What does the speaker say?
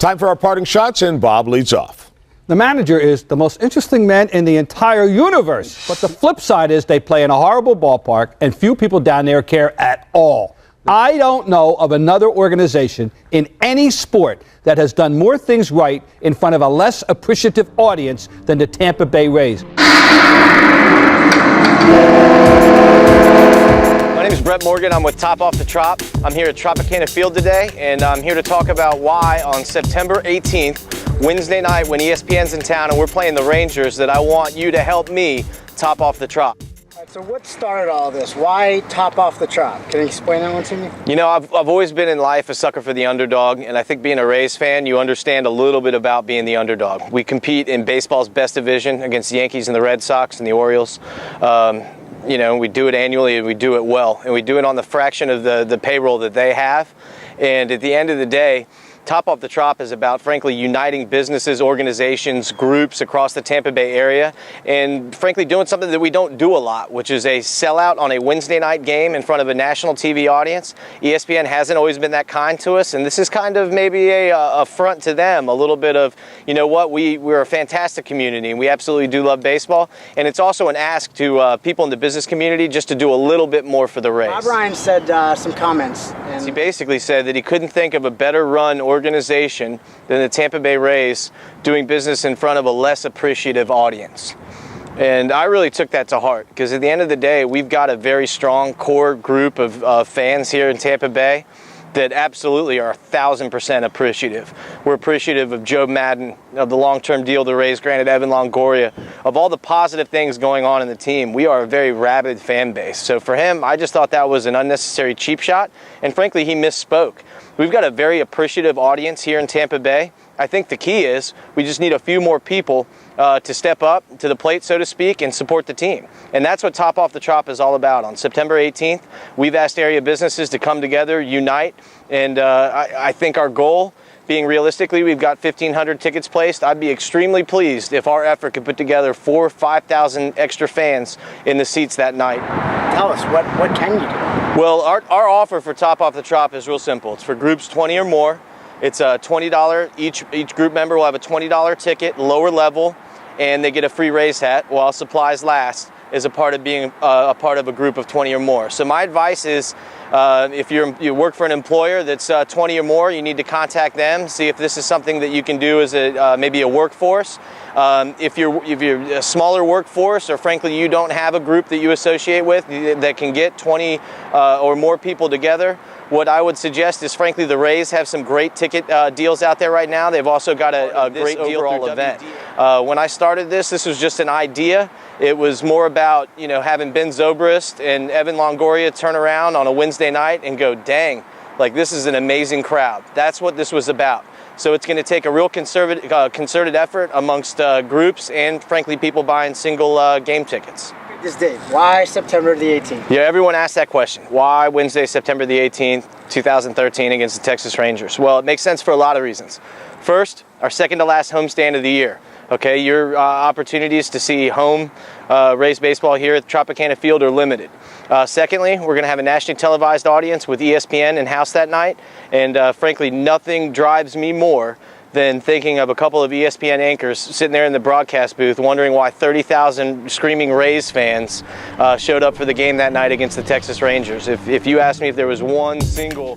Time for our parting shots, and Bob leads off. The manager is the most interesting man in the entire universe. But the flip side is they play in a horrible ballpark, and few people down there care at all. I don't know of another organization in any sport that has done more things right in front of a less appreciative audience than the Tampa Bay Rays. My name is Brett Morgan. I'm with Top Off the Trop. I'm here at Tropicana Field today, and I'm here to talk about why on September 18th, Wednesday night, when ESPN's in town and we're playing the Rangers, that I want you to help me top off the Trop. So what started all this? Why top off the Trop? Can you explain that one to me? You know, I've always been in life a sucker for the underdog, and I think being a Rays fan, you understand a little bit about being the underdog. We compete in baseball's best division against the Yankees and the Red Sox and the Orioles. You know, we do it annually and we do it well, and we do it on the fraction of the payroll that they have. And at the end of the day, Top Off the Trop is about, frankly, uniting businesses, organizations, groups across the Tampa Bay area, and frankly doing something that we don't do a lot, which is a sellout on a Wednesday night game in front of a national TV audience. ESPN hasn't always been that kind to us, and this is kind of maybe a front to them, a little bit of, you know what, we're a fantastic community, and we absolutely do love baseball, and it's also an ask to people in the business community just to do a little bit more for the Rays. Bob Ryan said some comments. He basically said that he couldn't think of a better run organization than the Tampa Bay Rays doing business in front of a less appreciative audience. And I really took that to heart, because at the end of the day, we've got a very strong core group of fans here in Tampa Bay that absolutely are 1,000% appreciative. We're appreciative of Joe Madden, of the long-term deal the Rays granted Evan Longoria, of all the positive things going on in the team. We are a very rabid fan base. So for him, I just thought that was an unnecessary cheap shot, and frankly, he misspoke. We've got a very appreciative audience here in Tampa Bay. I think the key is we just need a few more people to step up to the plate, so to speak, and support the team. And that's what Top Off the Trop is all about. On September 18th, we've asked area businesses to come together, unite, and I think our goal, being realistically, we've got 1,500 tickets placed. I'd be extremely pleased if our effort could put together 4,000 or 5,000 extra fans in the seats that night. Tell us, what can you do? Well, our offer for Top Off the Trop is real simple. It's for groups 20 or more. It's a $20, each group member will have a $20 ticket, lower level, and they get a free Rays hat while supplies last as a part of being a part of a group of 20 or more. So my advice is, if you work for an employer that's 20 or more, you need to contact them, see if this is something that you can do as maybe a workforce. If you're a smaller workforce, or frankly you don't have a group that you associate with that can get 20 or more people together, what I would suggest is, frankly, the Rays have some great ticket deals out there right now. They've also got a great overall event. When I started this was just an idea. It was more about, you know, having Ben Zobrist and Evan Longoria turn around on a Wednesday night and go, dang, like this is an amazing crowd. That's what this was about. So it's going to take a real concerted effort amongst groups and, frankly, people buying single game tickets. This date, why September the 18th? Yeah, everyone asked that question. Why Wednesday, September the 18th, 2013 against the Texas Rangers? Well, it makes sense for a lot of reasons. First, our second to last homestand of the year. Okay, your opportunities to see home Rays baseball here at Tropicana Field are limited. Secondly, we're going to have a nationally televised audience with ESPN in-house that night, and frankly, nothing drives me more than thinking of a couple of ESPN anchors sitting there in the broadcast booth wondering why 30,000 screaming Rays fans showed up for the game that night against the Texas Rangers. If you asked me if there was one single